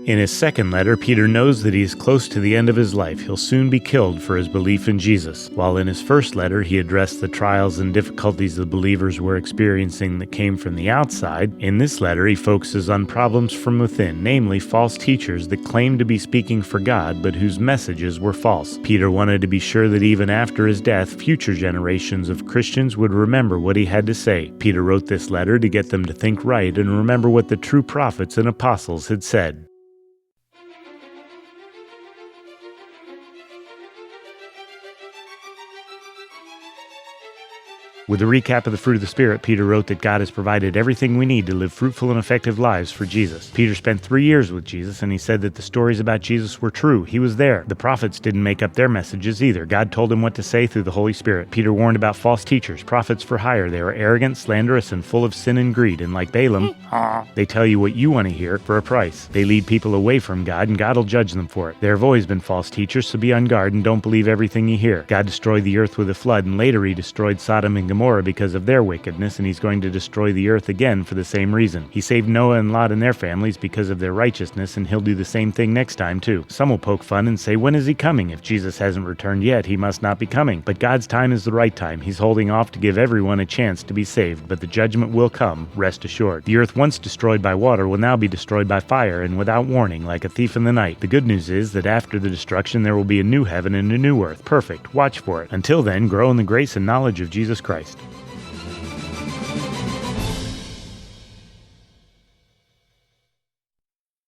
In his second letter, Peter knows that he is close to the end of his life. He'll soon be killed for his belief in Jesus. While in his first letter, he addressed the trials and difficulties the believers were experiencing that came from the outside, in this letter he focuses on problems from within, namely false teachers that claimed to be speaking for God but whose messages were false. Peter wanted to be sure that even after his death, future generations of Christians would remember what he had to say. Peter wrote this letter to get them to think right and remember what the true prophets and apostles had said. With a recap of the fruit of the Spirit, Peter wrote that God has provided everything we need to live fruitful and effective lives for Jesus. Peter spent 3 years with Jesus, and he said that the stories about Jesus were true. He was there. The prophets didn't make up their messages either. God told him what to say through the Holy Spirit. Peter warned about false teachers, prophets for hire. They are arrogant, slanderous, and full of sin and greed, and like Balaam, they tell you what you want to hear for a price. They lead people away from God, and God will judge them for it. There have always been false teachers, so be on guard and don't believe everything you hear. God destroyed the earth with a flood, and later he destroyed Sodom and Gomorrah because of their wickedness, and he's going to destroy the earth again for the same reason. He saved Noah and Lot and their families because of their righteousness, and he'll do the same thing next time too. Some will poke fun and say, when is he coming? If Jesus hasn't returned yet, he must not be coming. But God's time is the right time. He's holding off to give everyone a chance to be saved, but the judgment will come, rest assured. The earth once destroyed by water will now be destroyed by fire, and without warning, like a thief in the night. The good news is that after the destruction there will be a new heaven and a new earth. Perfect. Watch for it. Until then, grow in the grace and knowledge of Jesus Christ.